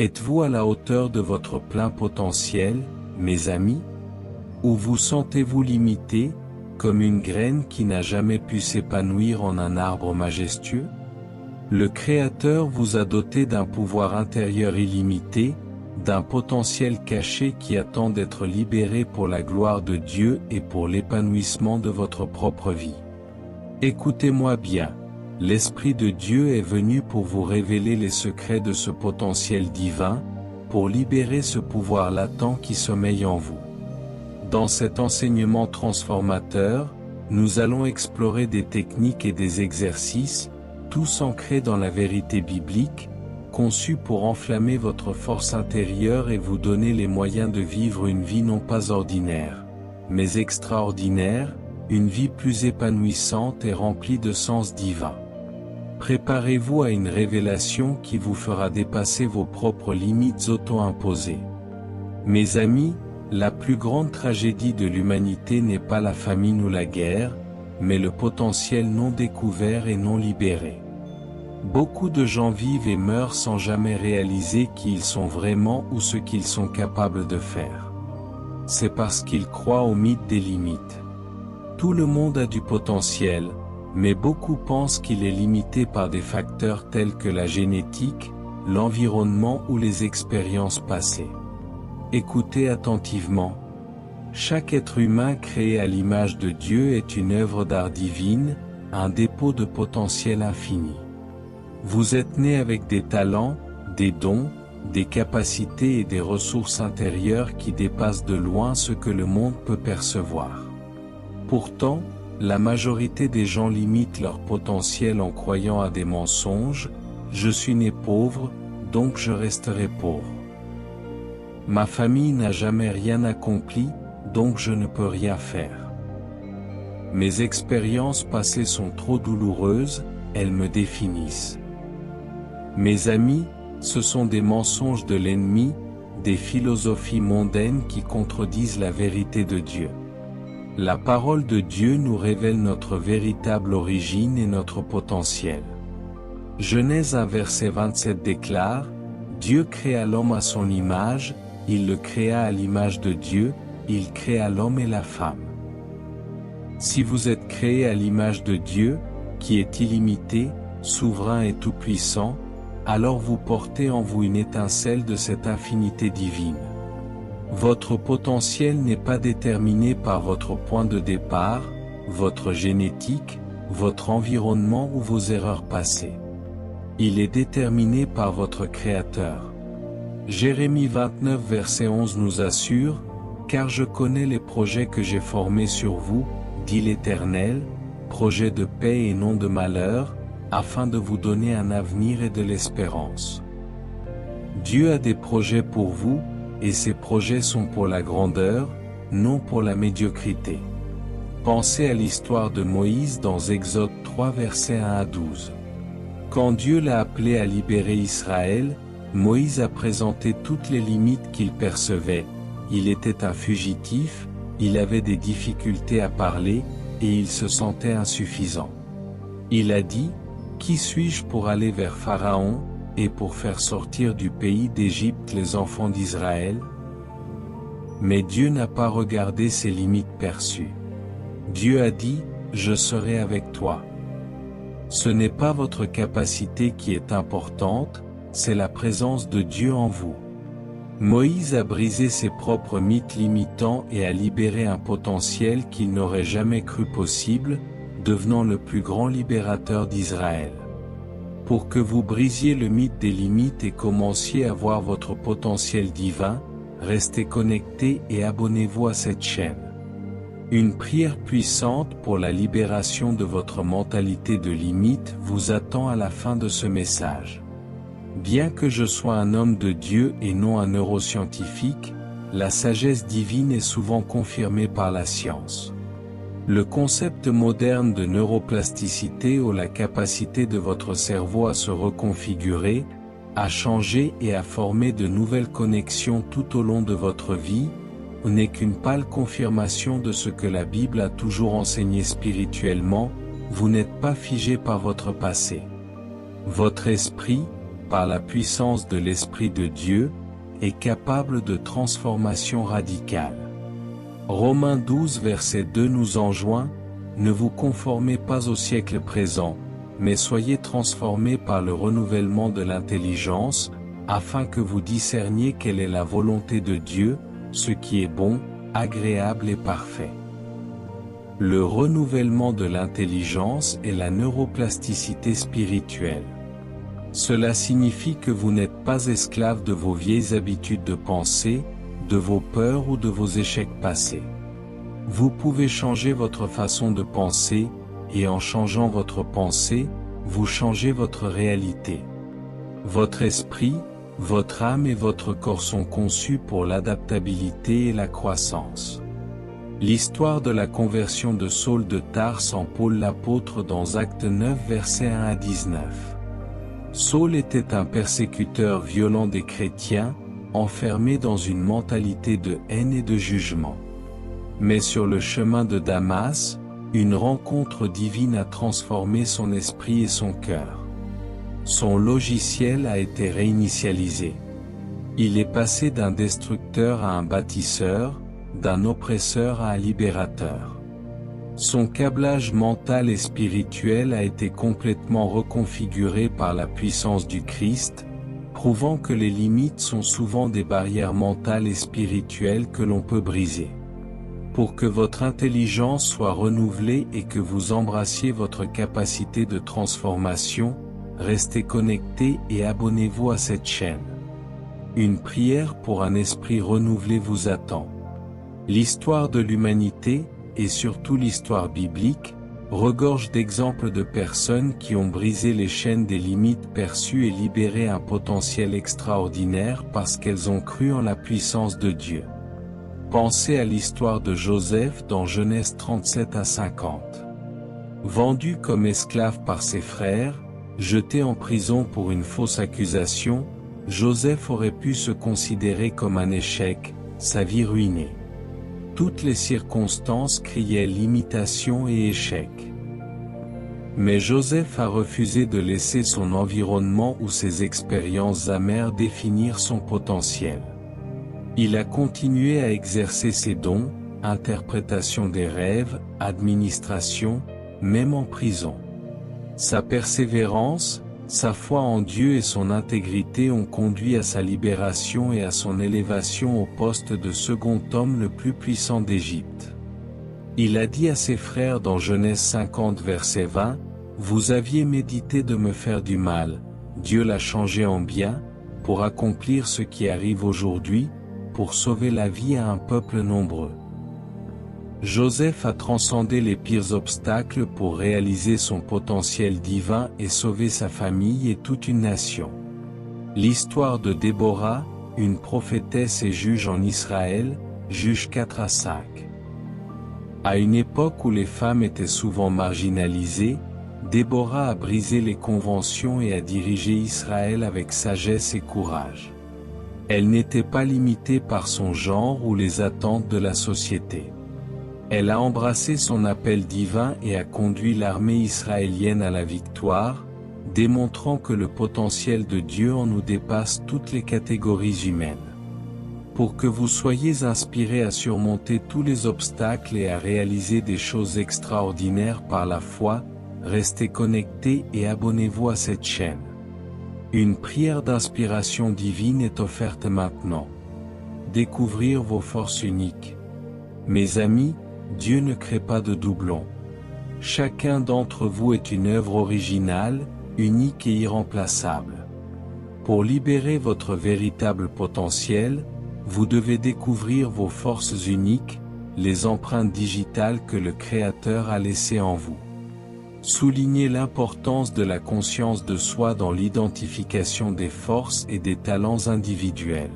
Êtes-vous à la hauteur de votre plein potentiel, mes amis? Ou vous sentez-vous limité, comme une graine qui n'a jamais pu s'épanouir en un arbre majestueux? Le Créateur vous a doté d'un pouvoir intérieur illimité, d'un potentiel caché qui attend d'être libéré pour la gloire de Dieu et pour l'épanouissement de votre propre vie. Écoutez-moi bien, l'Esprit de Dieu est venu pour vous révéler les secrets de ce potentiel divin, pour libérer ce pouvoir latent qui sommeille en vous. Dans cet enseignement transformateur, nous allons explorer des techniques et des exercices, tous ancrés dans la vérité biblique, conçus pour enflammer votre force intérieure et vous donner les moyens de vivre une vie non pas ordinaire, mais extraordinaire, une vie plus épanouissante et remplie de sens divin. Préparez-vous à une révélation qui vous fera dépasser vos propres limites auto-imposées. Mes amis, la plus grande tragédie de l'humanité n'est pas la famine ou la guerre, mais le potentiel non découvert et non libéré. Beaucoup de gens vivent et meurent sans jamais réaliser qui ils sont vraiment ou ce qu'ils sont capables de faire. C'est parce qu'ils croient au mythe des limites. Tout le monde a du potentiel, mais beaucoup pensent qu'il est limité par des facteurs tels que la génétique, l'environnement ou les expériences passées. Écoutez attentivement. Chaque être humain créé à l'image de Dieu est une œuvre d'art divine, un dépôt de potentiel infini. Vous êtes né avec des talents, des dons, des capacités et des ressources intérieures qui dépassent de loin ce que le monde peut percevoir. Pourtant, la majorité des gens limitent leur potentiel en croyant à des mensonges, « Je suis né pauvre, donc je resterai pauvre. Ma famille n'a jamais rien accompli, donc je ne peux rien faire. Mes expériences passées sont trop douloureuses, elles me définissent. » Mes amis, ce sont des mensonges de l'ennemi, des philosophies mondaines qui contredisent la vérité de Dieu. La parole de Dieu nous révèle notre véritable origine et notre potentiel. Genèse 1 verset 27 déclare, « Dieu créa l'homme à son image, il le créa à l'image de Dieu, il créa l'homme et la femme. » Si vous êtes créé à l'image de Dieu, qui est illimité, souverain et tout-puissant, alors vous portez en vous une étincelle de cette infinité divine. Votre potentiel n'est pas déterminé par votre point de départ, votre génétique, votre environnement ou vos erreurs passées. Il est déterminé par votre Créateur. Jérémie 29 verset 11 nous assure, « Car je connais les projets que j'ai formés sur vous, dit l'Éternel, projets de paix et non de malheur, afin de vous donner un avenir et de l'espérance. » Dieu a des projets pour vous, et ces projets sont pour la grandeur, non pour la médiocrité. Pensez à l'histoire de Moïse dans Exode 3 versets 1 à 12. Quand Dieu l'a appelé à libérer Israël, Moïse a présenté toutes les limites qu'il percevait. Il était un fugitif, il avait des difficultés à parler, et il se sentait insuffisant. Il a dit, « Qui suis-je pour aller vers Pharaon, et pour faire sortir du pays d'Égypte les enfants d'Israël ?» Mais Dieu n'a pas regardé ses limites perçues. Dieu a dit, « Je serai avec toi. » Ce n'est pas votre capacité qui est importante, c'est la présence de Dieu en vous. Moïse a brisé ses propres mythes limitants et a libéré un potentiel qu'il n'aurait jamais cru possible, devenant le plus grand libérateur d'Israël. Pour que vous brisiez le mythe des limites et commenciez à voir votre potentiel divin, restez connectés et abonnez-vous à cette chaîne. Une prière puissante pour la libération de votre mentalité de limite vous attend à la fin de ce message. Bien que je sois un homme de Dieu et non un neuroscientifique, la sagesse divine est souvent confirmée par la science. Le concept moderne de neuroplasticité ou la capacité de votre cerveau à se reconfigurer, à changer et à former de nouvelles connexions tout au long de votre vie, n'est qu'une pâle confirmation de ce que la Bible a toujours enseigné spirituellement, vous n'êtes pas figé par votre passé. Votre esprit, par la puissance de l'Esprit de Dieu, est capable de transformation radicale. Romains 12 verset 2 nous enjoint, « Ne vous conformez pas au siècle présent, mais soyez transformés par le renouvellement de l'intelligence, afin que vous discerniez quelle est la volonté de Dieu, ce qui est bon, agréable et parfait. » Le renouvellement de l'intelligence est la neuroplasticité spirituelle. Cela signifie que vous n'êtes pas esclave de vos vieilles habitudes de pensée, de vos peurs ou de vos échecs passés. Vous pouvez changer votre façon de penser, et en changeant votre pensée, vous changez votre réalité. Votre esprit, votre âme et votre corps sont conçus pour l'adaptabilité et la croissance. L'histoire de la conversion de Saul de Tarse en Paul l'apôtre dans Actes 9 versets 1 à 19. Saul était un persécuteur violent des chrétiens, enfermé dans une mentalité de haine et de jugement. Mais sur le chemin de Damas, une rencontre divine a transformé son esprit et son cœur. Son logiciel a été réinitialisé. Il est passé d'un destructeur à un bâtisseur, d'un oppresseur à un libérateur. Son câblage mental et spirituel a été complètement reconfiguré par la puissance du Christ, prouvant que les limites sont souvent des barrières mentales et spirituelles que l'on peut briser. Pour que votre intelligence soit renouvelée et que vous embrassiez votre capacité de transformation, restez connectés et abonnez-vous à cette chaîne. Une prière pour un esprit renouvelé vous attend. L'histoire de l'humanité, et surtout l'histoire biblique, regorge d'exemples de personnes qui ont brisé les chaînes des limites perçues et libéré un potentiel extraordinaire parce qu'elles ont cru en la puissance de Dieu. Pensez à l'histoire de Joseph dans Genèse 37 à 50. Vendu comme esclave par ses frères, jeté en prison pour une fausse accusation, Joseph aurait pu se considérer comme un échec, sa vie ruinée. Toutes les circonstances criaient limitation et échec. Mais Joseph a refusé de laisser son environnement ou ses expériences amères définir son potentiel. Il a continué à exercer ses dons, interprétation des rêves, administration, même en prison. Sa persévérance, sa foi en Dieu et son intégrité ont conduit à sa libération et à son élévation au poste de second homme le plus puissant d'Égypte. Il a dit à ses frères dans Genèse 50 verset 20, « Vous aviez médité de me faire du mal, Dieu l'a changé en bien, pour accomplir ce qui arrive aujourd'hui, pour sauver la vie à un peuple nombreux. » Joseph a transcendé les pires obstacles pour réaliser son potentiel divin et sauver sa famille et toute une nation. L'histoire de Déborah, une prophétesse et juge en Israël, Juges 4 à 5. À une époque où les femmes étaient souvent marginalisées, Déborah a brisé les conventions et a dirigé Israël avec sagesse et courage. Elle n'était pas limitée par son genre ou les attentes de la société. Elle a embrassé son appel divin et a conduit l'armée israélienne à la victoire, démontrant que le potentiel de Dieu en nous dépasse toutes les catégories humaines. Pour que vous soyez inspirés à surmonter tous les obstacles et à réaliser des choses extraordinaires par la foi, restez connectés et abonnez-vous à cette chaîne. Une prière d'inspiration divine est offerte maintenant. Découvrir vos forces uniques. Mes amis, Dieu ne crée pas de doublons. Chacun d'entre vous est une œuvre originale, unique et irremplaçable. Pour libérer votre véritable potentiel, vous devez découvrir vos forces uniques, les empreintes digitales que le Créateur a laissées en vous. Soulignez l'importance de la conscience de soi dans l'identification des forces et des talents individuels.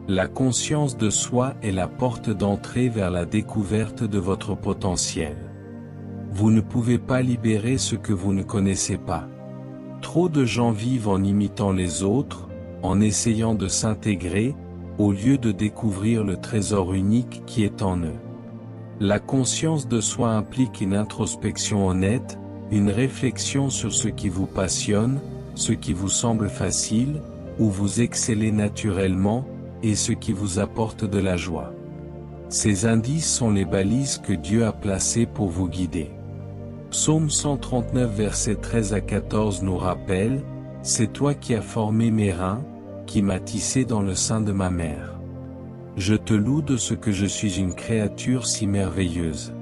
La conscience de soi est la porte d'entrée vers la découverte de votre potentiel. Vous ne pouvez pas libérer ce que vous ne connaissez pas. Trop de gens vivent en imitant les autres, en essayant de s'intégrer, au lieu de découvrir le trésor unique qui est en eux. La conscience de soi implique une introspection honnête, une réflexion sur ce qui vous passionne, ce qui vous semble facile, où vous excellez naturellement, et ce qui vous apporte de la joie. Ces indices sont les balises que Dieu a placées pour vous guider. Psaume 139 versets 13 à 14 nous rappelle, « C'est toi qui as formé mes reins, qui m'as tissé dans le sein de ma mère. Je te loue de ce que je suis une créature si merveilleuse.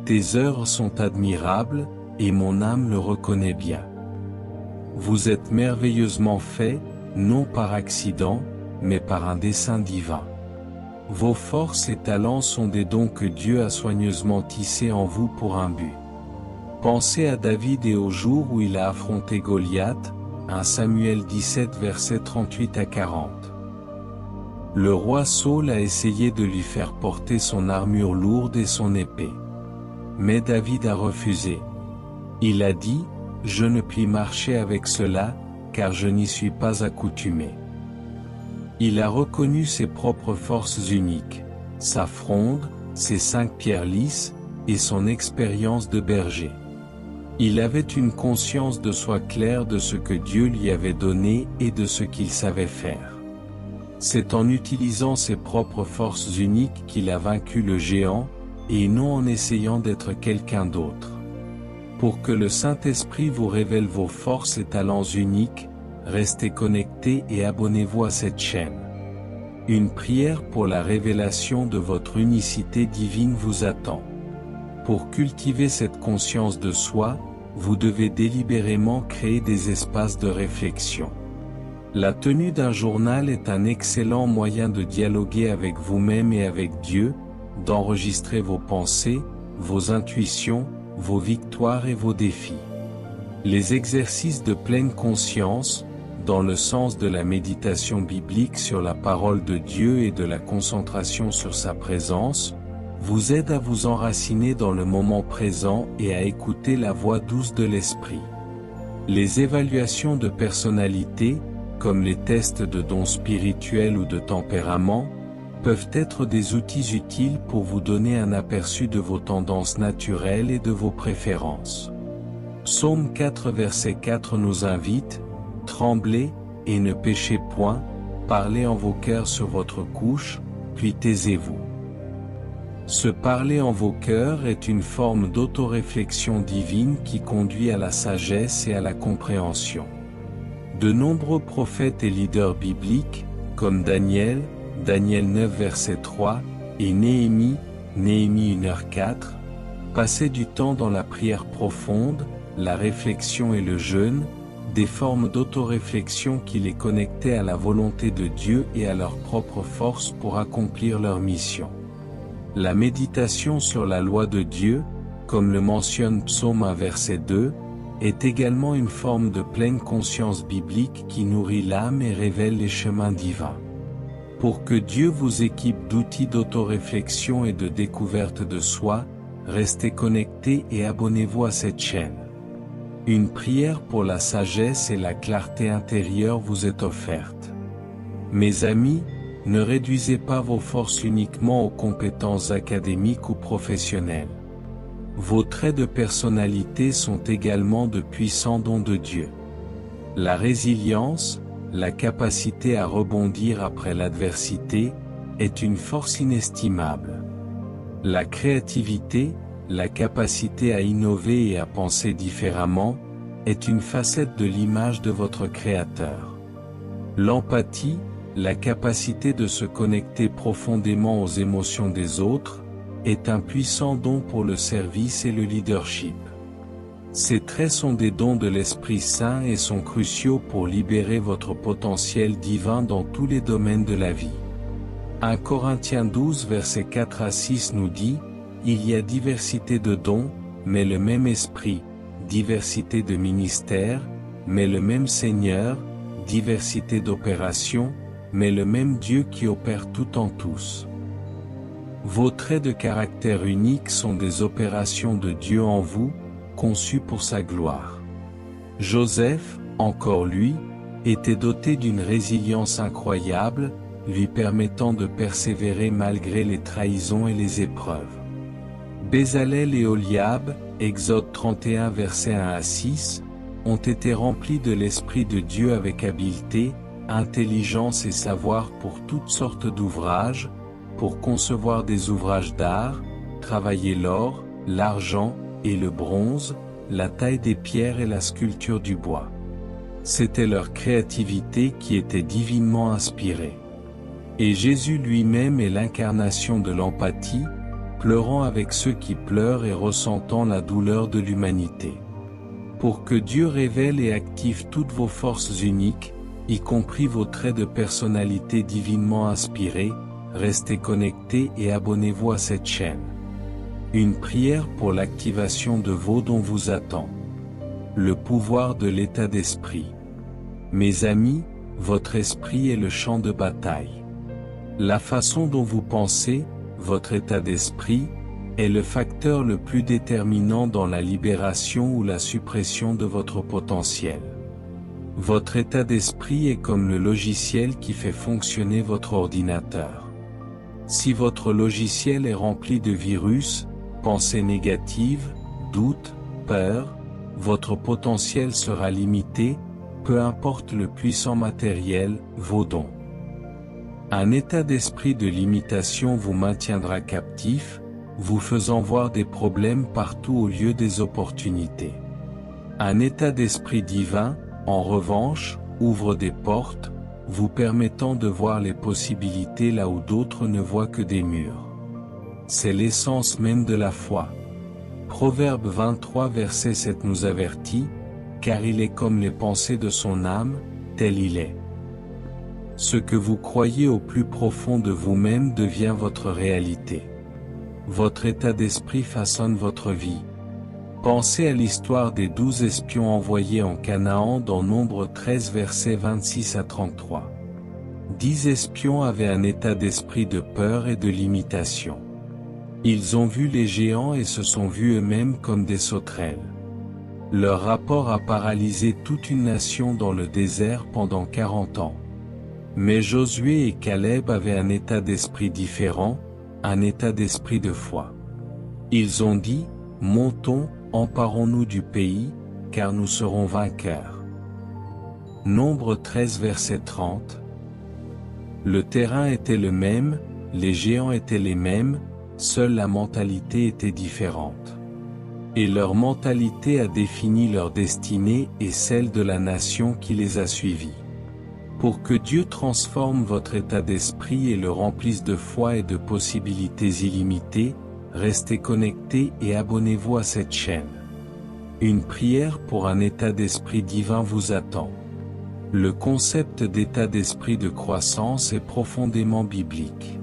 Tes œuvres sont admirables, et mon âme le reconnaît bien. Vous êtes merveilleusement faits, non par accident, mais par un dessein divin. Vos forces et talents sont des dons que Dieu a soigneusement tissés en vous pour un but. » Pensez à David et au jour où il a affronté Goliath, 1 Samuel 17 versets 38 à 40. Le roi Saül a essayé de lui faire porter son armure lourde et son épée. Mais David a refusé. Il a dit, « Je ne puis marcher avec cela, car je n'y suis pas accoutumé. » Il a reconnu ses propres forces uniques, sa fronde, ses 5 pierres lisses, et son expérience de berger. Il avait une conscience de soi claire de ce que Dieu lui avait donné et de ce qu'il savait faire. C'est en utilisant ses propres forces uniques qu'il a vaincu le géant, et non en essayant d'être quelqu'un d'autre. Pour que le Saint-Esprit vous révèle vos forces et talents uniques, restez connectés et abonnez-vous à cette chaîne. Une prière pour la révélation de votre unicité divine vous attend. Pour cultiver cette conscience de soi, vous devez délibérément créer des espaces de réflexion. La tenue d'un journal est un excellent moyen de dialoguer avec vous-même et avec Dieu, d'enregistrer vos pensées, vos intuitions, vos victoires et vos défis. Les exercices de pleine conscience, dans le sens de la méditation biblique sur la parole de Dieu et de la concentration sur sa présence, vous aident à vous enraciner dans le moment présent et à écouter la voix douce de l'Esprit. Les évaluations de personnalité, comme les tests de dons spirituels ou de tempérament, peuvent être des outils utiles pour vous donner un aperçu de vos tendances naturelles et de vos préférences. Psaume 4 verset 4 nous invite, « Tremblez, et ne péchez point, parlez en vos cœurs sur votre couche, puis taisez-vous. » Se parler en vos cœurs est une forme d'autoréflexion divine qui conduit à la sagesse et à la compréhension. De nombreux prophètes et leaders bibliques, comme Daniel 9 verset 3, et Néhémie 1h4, passaient du temps dans la prière profonde, la réflexion et le jeûne, des formes d'autoréflexion qui les connectaient à la volonté de Dieu et à leur propre force pour accomplir leur mission. La méditation sur la loi de Dieu, comme le mentionne Psaume 1 verset 2, est également une forme de pleine conscience biblique qui nourrit l'âme et révèle les chemins divins. Pour que Dieu vous équipe d'outils d'autoréflexion et de découverte de soi, restez connectés et abonnez-vous à cette chaîne. Une prière pour la sagesse et la clarté intérieure vous est offerte. Mes amis, ne réduisez pas vos forces uniquement aux compétences académiques ou professionnelles. Vos traits de personnalité sont également de puissants dons de Dieu. La résilience, la capacité à rebondir après l'adversité, est une force inestimable. La créativité, la capacité à innover et à penser différemment, est une facette de l'image de votre Créateur. L'empathie, la capacité de se connecter profondément aux émotions des autres, est un puissant don pour le service et le leadership. Ces traits sont des dons de l'Esprit Saint et sont cruciaux pour libérer votre potentiel divin dans tous les domaines de la vie. 1 Corinthiens 12 versets 4 à 6 nous dit, « Il y a diversité de dons, mais le même Esprit, diversité de ministères, mais le même Seigneur, diversité d'opérations, mais le même Dieu qui opère tout en tous. » Vos traits de caractère uniques sont des opérations de Dieu en vous, conçues pour sa gloire. Joseph, encore lui, était doté d'une résilience incroyable, lui permettant de persévérer malgré les trahisons et les épreuves. Bézalel et Oliab, Exode 31 versets 1 à 6, ont été remplis de l'Esprit de Dieu avec habileté, intelligence et savoir pour toutes sortes d'ouvrages, pour concevoir des ouvrages d'art, travailler l'or, l'argent et le bronze, la taille des pierres et la sculpture du bois. C'était leur créativité qui était divinement inspirée. Et Jésus lui-même est l'incarnation de l'empathie, pleurant avec ceux qui pleurent et ressentant la douleur de l'humanité. Pour que Dieu révèle et active toutes vos forces uniques, y compris vos traits de personnalité divinement inspirés, restez connectés et abonnez-vous à cette chaîne. Une prière pour l'activation de vos dons vous attend. Le pouvoir de l'état d'esprit. Mes amis, votre esprit est le champ de bataille. La façon dont vous pensez, votre état d'esprit, est le facteur le plus déterminant dans la libération ou la suppression de votre potentiel. Votre état d'esprit est comme le logiciel qui fait fonctionner votre ordinateur. Si votre logiciel est rempli de virus, pensées négatives, doutes, peurs, votre potentiel sera limité, peu importe le puissant matériel, vos dons. Un état d'esprit de limitation vous maintiendra captif, vous faisant voir des problèmes partout au lieu des opportunités. Un état d'esprit divin, en revanche, ouvre des portes, vous permettant de voir les possibilités là où d'autres ne voient que des murs. C'est l'essence même de la foi. Proverbe 23 verset 7 nous avertit, car il est comme les pensées de son âme, tel il est. Ce que vous croyez au plus profond de vous-même devient votre réalité. Votre état d'esprit façonne votre vie. Pensez à l'histoire des 12 espions envoyés en Canaan dans Nombre 13 versets 26 à 33. 10 espions avaient un état d'esprit de peur et de limitation. Ils ont vu les géants et se sont vus eux-mêmes comme des sauterelles. Leur rapport a paralysé toute une nation dans le désert pendant 40 ans. Mais Josué et Caleb avaient un état d'esprit différent, un état d'esprit de foi. Ils ont dit, « Montons, emparons-nous du pays, car nous serons vainqueurs. » Nombre 13 verset 30. Le terrain était le même, les géants étaient les mêmes, seule la mentalité était différente. Et leur mentalité a défini leur destinée et celle de la nation qui les a suivis. Pour que Dieu transforme votre état d'esprit et le remplisse de foi et de possibilités illimitées, restez connectés et abonnez-vous à cette chaîne. Une prière pour un état d'esprit divin vous attend. Le concept d'état d'esprit de croissance est profondément biblique.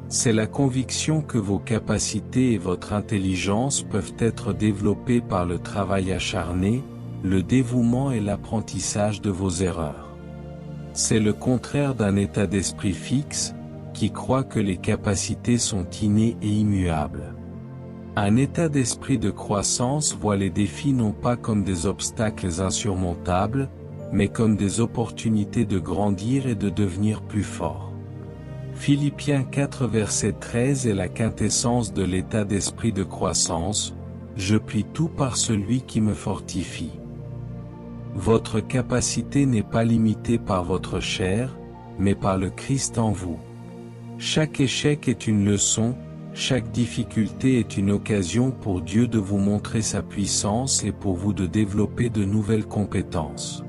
C'est la conviction que vos capacités et votre intelligence peuvent être développées par le travail acharné, le dévouement et l'apprentissage de vos erreurs. C'est le contraire d'un état d'esprit fixe, qui croit que les capacités sont innées et immuables. Un état d'esprit de croissance voit les défis non pas comme des obstacles insurmontables, mais comme des opportunités de grandir et de devenir plus fort. Philippiens 4 verset 13 est la quintessence de l'état d'esprit de croissance, « Je plie tout par celui qui me fortifie ». Votre capacité n'est pas limitée par votre chair, mais par le Christ en vous. Chaque échec est une leçon, chaque difficulté est une occasion pour Dieu de vous montrer sa puissance et pour vous de développer de nouvelles compétences.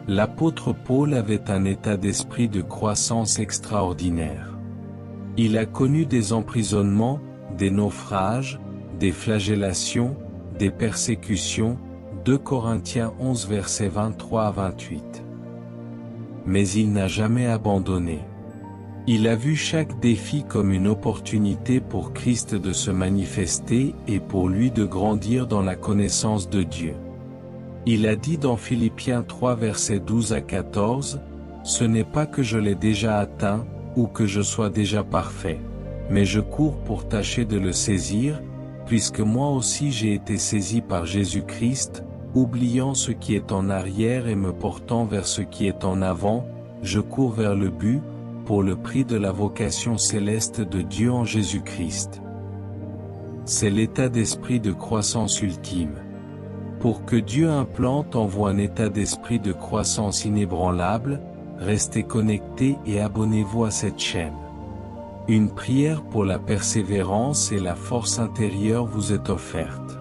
L'apôtre Paul avait un état d'esprit de croissance extraordinaire. Il a connu des emprisonnements, des naufrages, des flagellations, des persécutions, 2 Corinthiens 11 versets 23 à 28. Mais il n'a jamais abandonné. Il a vu chaque défi comme une opportunité pour Christ de se manifester et pour lui de grandir dans la connaissance de Dieu. Il a dit dans Philippiens 3 versets 12 à 14, « Ce n'est pas que je l'ai déjà atteint, ou que je sois déjà parfait, mais je cours pour tâcher de le saisir, puisque moi aussi j'ai été saisi par Jésus-Christ, oubliant ce qui est en arrière et me portant vers ce qui est en avant, je cours vers le but, pour le prix de la vocation céleste de Dieu en Jésus-Christ. » C'est l'état d'esprit de croissance ultime. Pour que Dieu implante en vous un état d'esprit de croissance inébranlable, restez connectés et abonnez-vous à cette chaîne. Une prière pour la persévérance et la force intérieure vous est offerte.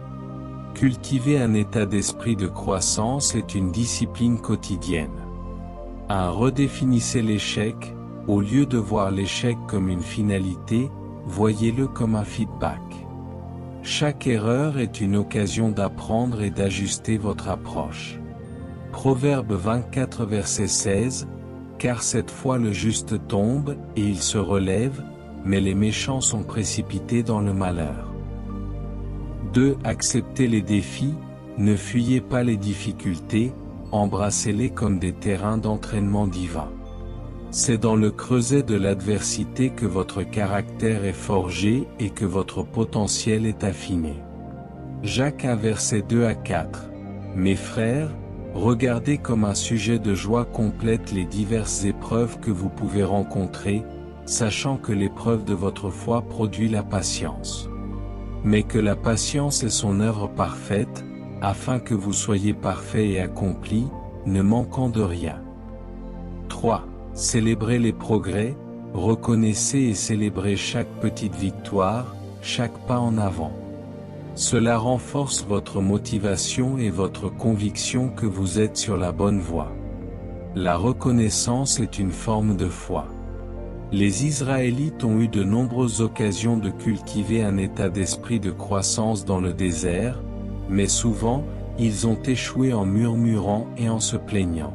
Cultiver un état d'esprit de croissance est une discipline quotidienne. 1. Redéfinissez l'échec, au lieu de voir l'échec comme une finalité, voyez-le comme un feedback. Chaque erreur est une occasion d'apprendre et d'ajuster votre approche. Proverbe 24 verset 16, car cette fois le juste tombe, et il se relève, mais les méchants sont précipités dans le malheur. 2. Acceptez les défis, ne fuyez pas les difficultés, embrassez-les comme des terrains d'entraînement divin. C'est dans le creuset de l'adversité que votre caractère est forgé et que votre potentiel est affiné. Jacques 1 verset 2 à 4. Mes frères, regardez comme un sujet de joie complète les diverses épreuves que vous pouvez rencontrer, sachant que l'épreuve de votre foi produit la patience. Mais que la patience est son œuvre parfaite, afin que vous soyez parfaits et accomplis, ne manquant de rien. 3. Célébrez les progrès, reconnaissez et célébrez chaque petite victoire, chaque pas en avant. Cela renforce votre motivation et votre conviction que vous êtes sur la bonne voie. La reconnaissance est une forme de foi. Les Israélites ont eu de nombreuses occasions de cultiver un état d'esprit de croissance dans le désert, mais souvent, ils ont échoué en murmurant et en se plaignant.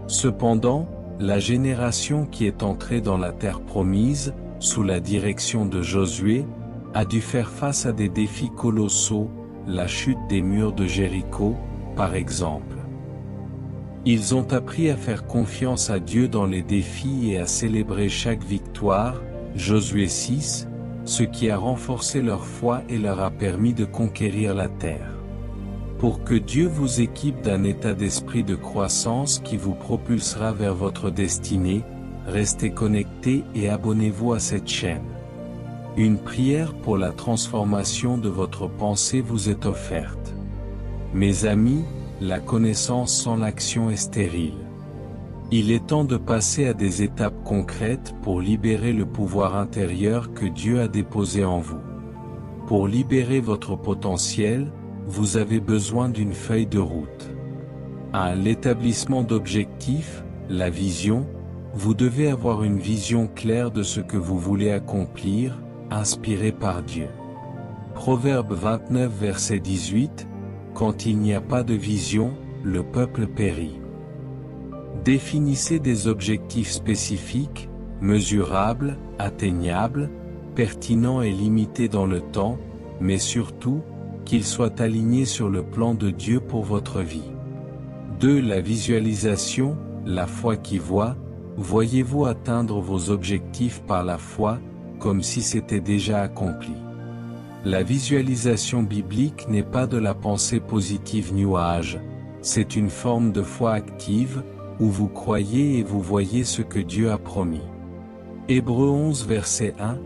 Cependant, la génération qui est entrée dans la terre promise, sous la direction de Josué, a dû faire face à des défis colossaux, la chute des murs de Jéricho, par exemple. Ils ont appris à faire confiance à Dieu dans les défis et à célébrer chaque victoire, Josué 6, ce qui a renforcé leur foi et leur a permis de conquérir la terre. Pour que Dieu vous équipe d'un état d'esprit de croissance qui vous propulsera vers votre destinée, restez connectés et abonnez-vous à cette chaîne. Une prière pour la transformation de votre pensée vous est offerte. Mes amis, la connaissance sans l'action est stérile. Il est temps de passer à des étapes concrètes pour libérer le pouvoir intérieur que Dieu a déposé en vous. Pour libérer votre potentiel, vous avez besoin d'une feuille de route. 1. L'établissement d'objectifs, la vision. Vous devez avoir une vision claire de ce que vous voulez accomplir, inspiré par Dieu. Proverbe 29 verset 18, quand il n'y a pas de vision, le peuple périt. Définissez des objectifs spécifiques, mesurables, atteignables, pertinents et limités dans le temps, mais surtout, qu'ils soient alignés sur le plan de Dieu pour votre vie. 2. La visualisation, la foi qui voit. Voyez-vous atteindre vos objectifs par la foi, comme si c'était déjà accompli. La visualisation biblique n'est pas de la pensée positive New Age, c'est une forme de foi active, où vous croyez et vous voyez ce que Dieu a promis. Hébreux 11 verset 1,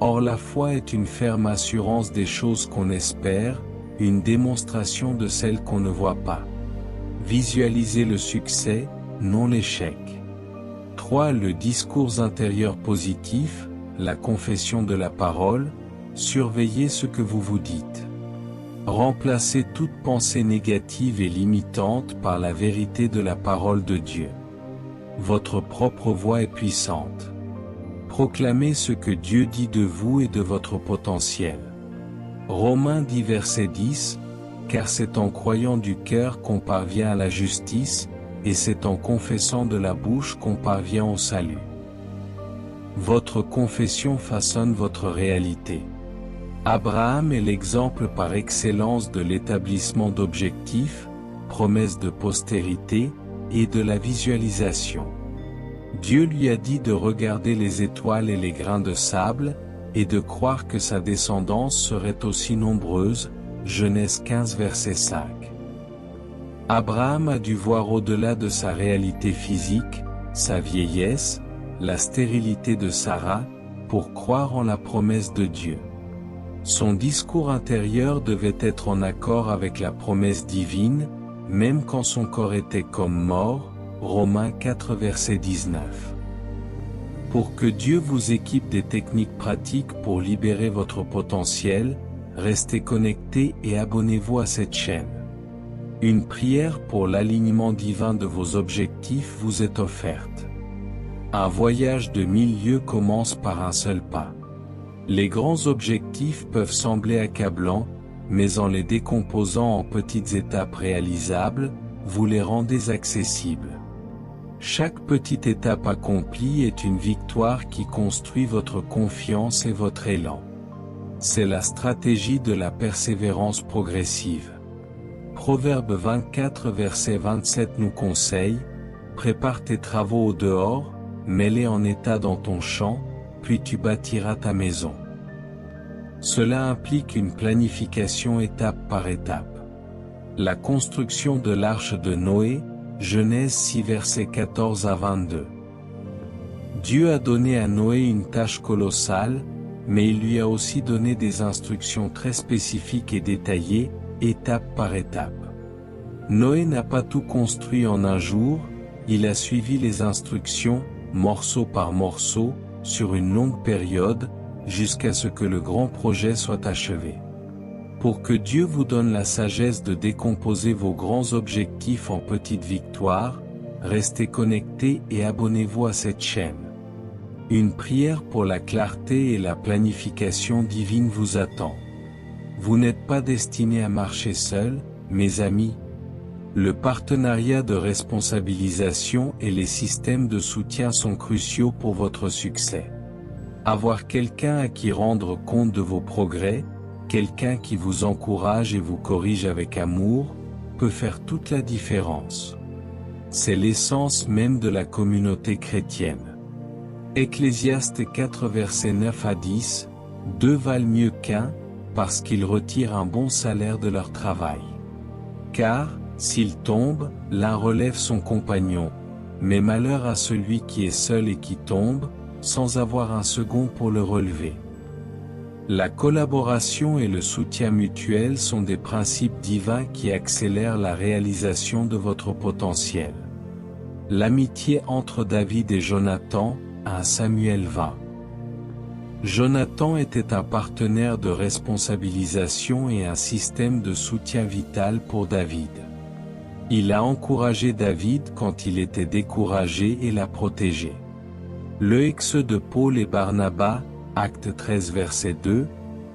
or la foi est une ferme assurance des choses qu'on espère, une démonstration de celles qu'on ne voit pas. Visualisez le succès, non l'échec. 3. Le discours intérieur positif, la confession de la parole, surveillez ce que vous vous dites. Remplacez toute pensée négative et limitante par la vérité de la parole de Dieu. Votre propre voix est puissante. Proclamez ce que Dieu dit de vous et de votre potentiel. Romains 10 verset 10, car c'est en croyant du cœur qu'on parvient à la justice, et c'est en confessant de la bouche qu'on parvient au salut. Votre confession façonne votre réalité. Abraham est l'exemple par excellence de l'établissement d'objectifs, promesses de postérité, et de la visualisation. Dieu lui a dit de regarder les étoiles et les grains de sable, et de croire que sa descendance serait aussi nombreuse, Genèse 15 verset 5. Abraham a dû voir au-delà de sa réalité physique, sa vieillesse, la stérilité de Sarah, pour croire en la promesse de Dieu. Son discours intérieur devait être en accord avec la promesse divine, même quand son corps était comme mort, Romains 4 verset 19. Pour que Dieu vous équipe des techniques pratiques pour libérer votre potentiel, restez connectés et abonnez-vous à cette chaîne. Une prière pour l'alignement divin de vos objectifs vous est offerte. Un voyage de 1000 lieues commence par un seul pas. Les grands objectifs peuvent sembler accablants, mais en les décomposant en petites étapes réalisables, vous les rendez accessibles. Chaque petite étape accomplie est une victoire qui construit votre confiance et votre élan. C'est la stratégie de la persévérance progressive. Proverbe 24 verset 27 nous conseille, « Prépare tes travaux au dehors, mets-les en état dans ton champ, puis tu bâtiras ta maison. » Cela implique une planification étape par étape. La construction de l'arche de Noé, Genèse 6 versets 14 à 22. Dieu a donné à Noé une tâche colossale, mais il lui a aussi donné des instructions très spécifiques et détaillées, étape par étape. Noé n'a pas tout construit en un jour, il a suivi les instructions, morceau par morceau, sur une longue période, jusqu'à ce que le grand projet soit achevé. Pour que Dieu vous donne la sagesse de décomposer vos grands objectifs en petites victoires, restez connectés et abonnez-vous à cette chaîne. Une prière pour la clarté et la planification divine vous attend. Vous n'êtes pas destinés à marcher seuls, mes amis. Le partenariat de responsabilisation et les systèmes de soutien sont cruciaux pour votre succès. Avoir quelqu'un à qui rendre compte de vos progrès, quelqu'un qui vous encourage et vous corrige avec amour, peut faire toute la différence. C'est l'essence même de la communauté chrétienne. Ecclésiaste 4 versets 9 à 10, « Deux valent mieux qu'un, parce qu'ils retirent un bon salaire de leur travail. Car, s'il tombe, l'un relève son compagnon, mais malheur à celui qui est seul et qui tombe, sans avoir un second pour le relever. » La collaboration et le soutien mutuel sont des principes divins qui accélèrent la réalisation de votre potentiel. L'amitié entre David et Jonathan, 1 Samuel 20. Jonathan était un partenaire de responsabilisation et un système de soutien vital pour David. Il a encouragé David quand il était découragé et l'a protégé. Le ex de Paul et Barnabas, Acte 13 verset 2,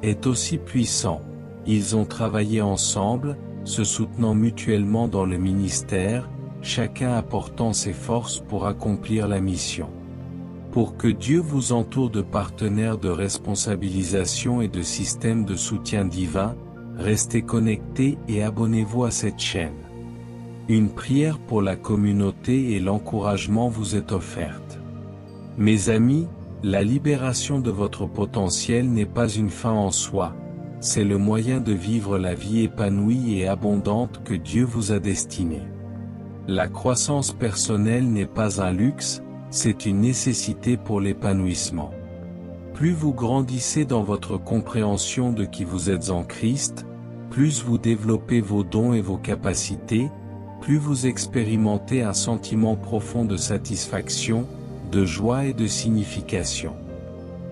est aussi puissant. Ils ont travaillé ensemble, se soutenant mutuellement dans le ministère, chacun apportant ses forces pour accomplir la mission. Pour que Dieu vous entoure de partenaires de responsabilisation et de systèmes de soutien divin, restez connectés et abonnez-vous à cette chaîne. Une prière pour la communauté et l'encouragement vous est offerte. Mes amis, la libération de votre potentiel n'est pas une fin en soi, c'est le moyen de vivre la vie épanouie et abondante que Dieu vous a destinée. La croissance personnelle n'est pas un luxe, c'est une nécessité pour l'épanouissement. Plus vous grandissez dans votre compréhension de qui vous êtes en Christ, plus vous développez vos dons et vos capacités, plus vous expérimentez un sentiment profond de satisfaction, de joie et de signification.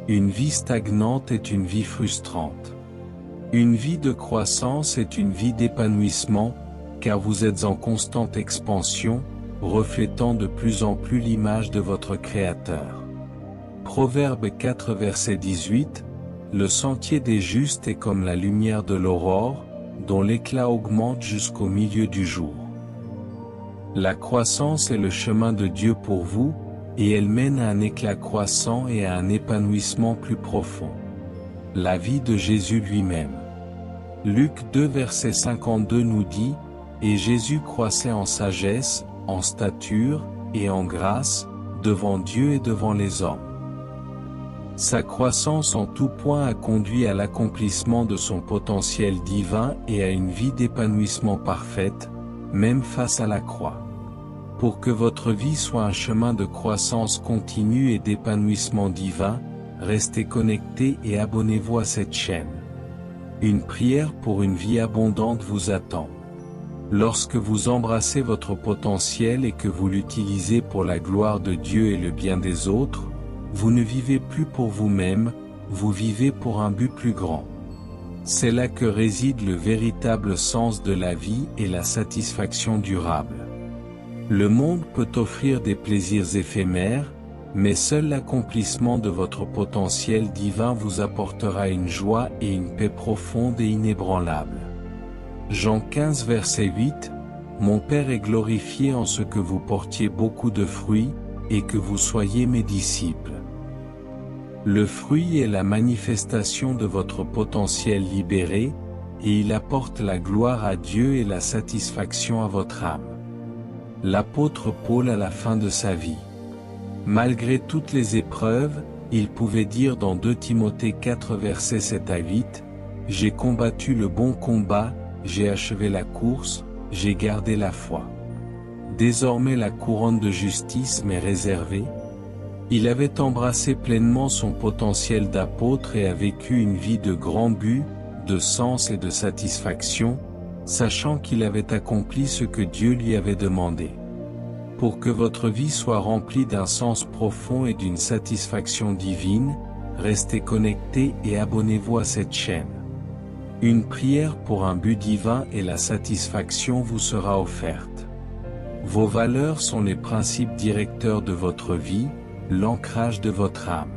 Une vie stagnante est une vie frustrante. Une vie de croissance est une vie d'épanouissement, car vous êtes en constante expansion, reflétant de plus en plus l'image de votre Créateur. Proverbe 4 verset 18, « Le sentier des justes est comme la lumière de l'aurore, dont l'éclat augmente jusqu'au milieu du jour. » La croissance est le chemin de Dieu pour vous, et elle mène à un éclat croissant et à un épanouissement plus profond. La vie de Jésus lui-même. Luc 2 verset 52 nous dit, « Et Jésus croissait en sagesse, en stature, et en grâce, devant Dieu et devant les hommes. » Sa croissance en tout point a conduit à l'accomplissement de son potentiel divin et à une vie d'épanouissement parfaite, même face à la croix. Pour que votre vie soit un chemin de croissance continue et d'épanouissement divin, restez connectés et abonnez-vous à cette chaîne. Une prière pour une vie abondante vous attend. Lorsque vous embrassez votre potentiel et que vous l'utilisez pour la gloire de Dieu et le bien des autres, vous ne vivez plus pour vous-même, vous vivez pour un but plus grand. C'est là que réside le véritable sens de la vie et la satisfaction durable. Le monde peut offrir des plaisirs éphémères, mais seul l'accomplissement de votre potentiel divin vous apportera une joie et une paix profonde et inébranlables. Jean 15 verset 8, « Mon Père est glorifié en ce que vous portiez beaucoup de fruits, et que vous soyez mes disciples. » Le fruit est la manifestation de votre potentiel libéré, et il apporte la gloire à Dieu et la satisfaction à votre âme. L'apôtre Paul à la fin de sa vie. Malgré toutes les épreuves, il pouvait dire dans 2 Timothée 4 versets 7 à 8, « J'ai combattu le bon combat, j'ai achevé la course, j'ai gardé la foi. Désormais la couronne de justice m'est réservée. » Il avait embrassé pleinement son potentiel d'apôtre et a vécu une vie de grand but, de sens et de satisfaction, sachant qu'il avait accompli ce que Dieu lui avait demandé. Pour que votre vie soit remplie d'un sens profond et d'une satisfaction divine, restez connectés et abonnez-vous à cette chaîne. Une prière pour un but divin et la satisfaction vous sera offerte. Vos valeurs sont les principes directeurs de votre vie, l'ancrage de votre âme.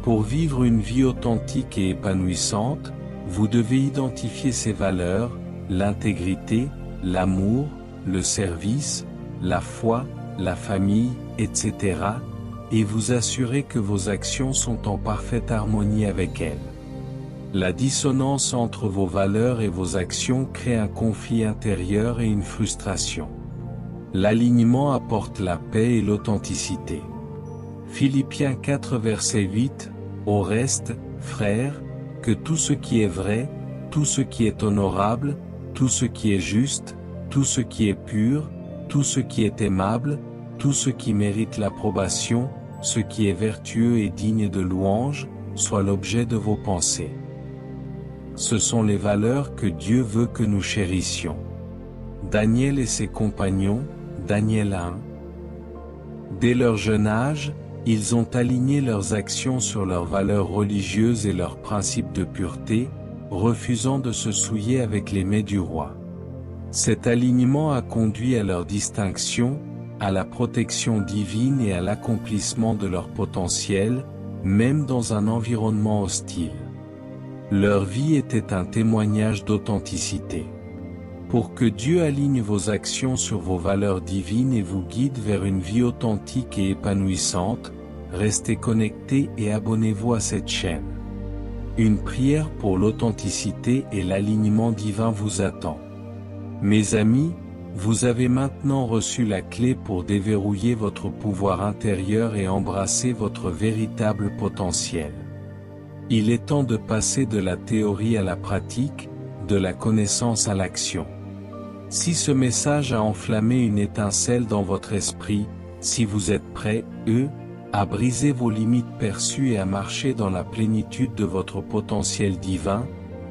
Pour vivre une vie authentique et épanouissante, vous devez identifier ces valeurs, l'intégrité, l'amour, le service, la foi, la famille, etc., et vous assurer que vos actions sont en parfaite harmonie avec elles. La dissonance entre vos valeurs et vos actions crée un conflit intérieur et une frustration. L'alignement apporte la paix et l'authenticité. Philippiens 4 verset 8, « Au reste, frères, que tout ce qui est vrai, tout ce qui est honorable, tout ce qui est juste, tout ce qui est pur, tout ce qui est aimable, tout ce qui mérite l'approbation, ce qui est vertueux et digne de louange, soit l'objet de vos pensées. » Ce sont les valeurs que Dieu veut que nous chérissions. Daniel et ses compagnons, Daniel 1. Dès leur jeune âge, ils ont aligné leurs actions sur leurs valeurs religieuses et leurs principes de pureté, refusant de se souiller avec les mets du roi. Cet alignement a conduit à leur distinction, à la protection divine et à l'accomplissement de leur potentiel, même dans un environnement hostile. Leur vie était un témoignage d'authenticité. Pour que Dieu aligne vos actions sur vos valeurs divines et vous guide vers une vie authentique et épanouissante, restez connectés et abonnez-vous à cette chaîne. Une prière pour l'authenticité et l'alignement divin vous attend. Mes amis, vous avez maintenant reçu la clé pour déverrouiller votre pouvoir intérieur et embrasser votre véritable potentiel. Il est temps de passer de la théorie à la pratique, de la connaissance à l'action. Si ce message a enflammé une étincelle dans votre esprit, si vous êtes prêts, à briser vos limites perçues et à marcher dans la plénitude de votre potentiel divin,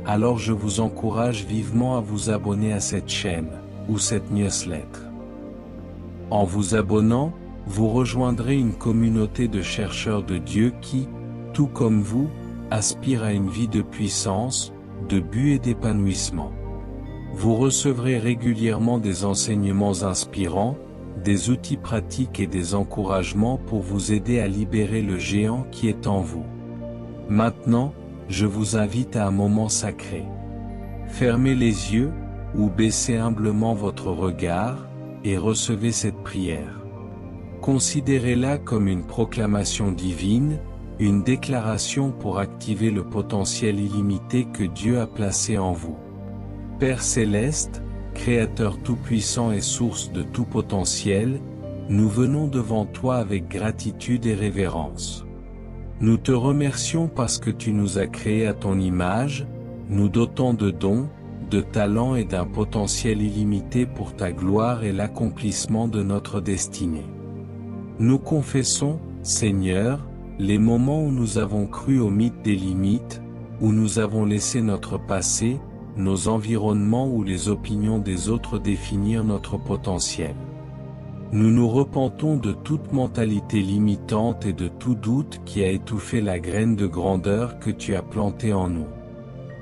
alors je vous encourage vivement à vous abonner à cette chaîne, ou cette newsletter. En vous abonnant, vous rejoindrez une communauté de chercheurs de Dieu qui, tout comme vous, aspirent à une vie de puissance, de but et d'épanouissement. Vous recevrez régulièrement des enseignements inspirants, des outils pratiques et des encouragements pour vous aider à libérer le géant qui est en vous. Maintenant, je vous invite à un moment sacré. Fermez les yeux, ou baissez humblement votre regard, et recevez cette prière. Considérez-la comme une proclamation divine, une déclaration pour activer le potentiel illimité que Dieu a placé en vous. Père Céleste, Créateur tout-puissant et source de tout potentiel, nous venons devant toi avec gratitude et révérence. Nous te remercions parce que tu nous as créés à ton image, nous dotant de dons, de talents et d'un potentiel illimité pour ta gloire et l'accomplissement de notre destinée. Nous confessons, Seigneur, les moments où nous avons cru au mythe des limites, où nous avons laissé notre passé, nos environnements ou les opinions des autres définir notre potentiel. Nous nous repentons de toute mentalité limitante et de tout doute qui a étouffé la graine de grandeur que tu as plantée en nous.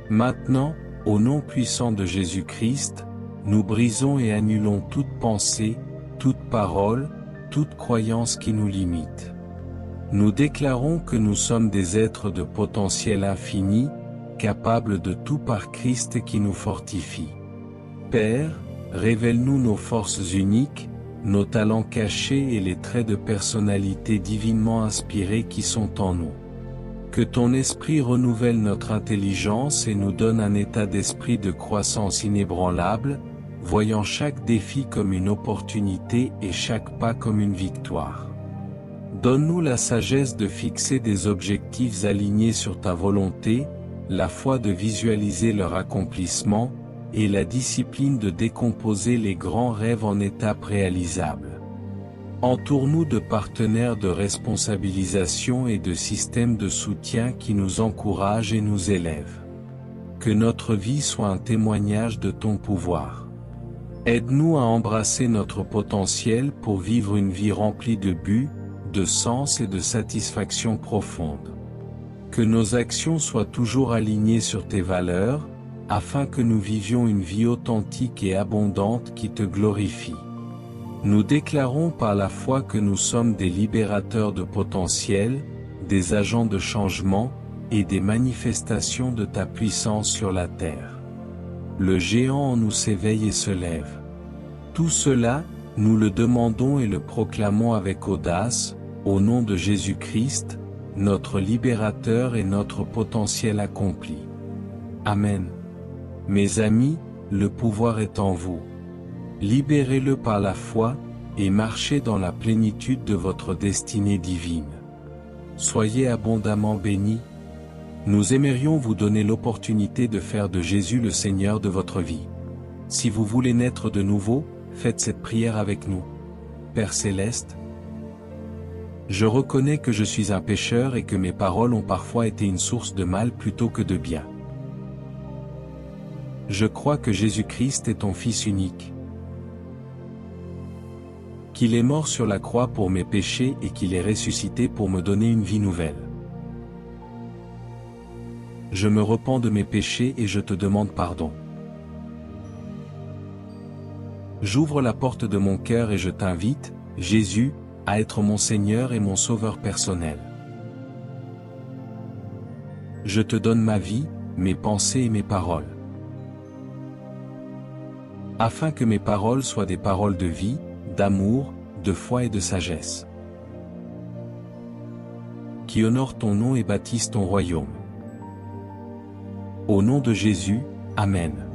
Maintenant, au nom puissant de Jésus-Christ, nous brisons et annulons toute pensée, toute parole, toute croyance qui nous limite. Nous déclarons que nous sommes des êtres de potentiel infini, capables de tout par Christ qui nous fortifie. Père, révèle-nous nos forces uniques, nos talents cachés et les traits de personnalité divinement inspirés qui sont en nous. Que ton esprit renouvelle notre intelligence et nous donne un état d'esprit de croissance inébranlable, voyant chaque défi comme une opportunité et chaque pas comme une victoire. Donne-nous la sagesse de fixer des objectifs alignés sur ta volonté, la foi de visualiser leur accomplissement, et la discipline de décomposer les grands rêves en étapes réalisables. Entoure-nous de partenaires de responsabilisation et de systèmes de soutien qui nous encouragent et nous élèvent. Que notre vie soit un témoignage de ton pouvoir. Aide-nous à embrasser notre potentiel pour vivre une vie remplie de buts, de sens et de satisfaction profonde. Que nos actions soient toujours alignées sur tes valeurs, afin que nous vivions une vie authentique et abondante qui te glorifie. Nous déclarons par la foi que nous sommes des libérateurs de potentiel, des agents de changement, et des manifestations de ta puissance sur la terre. Le géant en nous s'éveille et se lève. Tout cela, nous le demandons et le proclamons avec audace, au nom de Jésus-Christ, notre libérateur et notre potentiel accompli. Amen. Mes amis, le pouvoir est en vous. Libérez-le par la foi, et marchez dans la plénitude de votre destinée divine. Soyez abondamment bénis. Nous aimerions vous donner l'opportunité de faire de Jésus le Seigneur de votre vie. Si vous voulez naître de nouveau, faites cette prière avec nous. Père Céleste, je reconnais que je suis un pécheur et que mes paroles ont parfois été une source de mal plutôt que de bien. Je crois que Jésus-Christ est ton Fils unique, qu'il est mort sur la croix pour mes péchés et qu'il est ressuscité pour me donner une vie nouvelle. Je me repens de mes péchés et je te demande pardon. J'ouvre la porte de mon cœur et je t'invite, Jésus, à être mon Seigneur et mon Sauveur personnel. Je te donne ma vie, mes pensées et mes paroles. Afin que mes paroles soient des paroles de vie, d'amour, de foi et de sagesse, qui honorent ton nom et bâtissent ton royaume. Au nom de Jésus, Amen.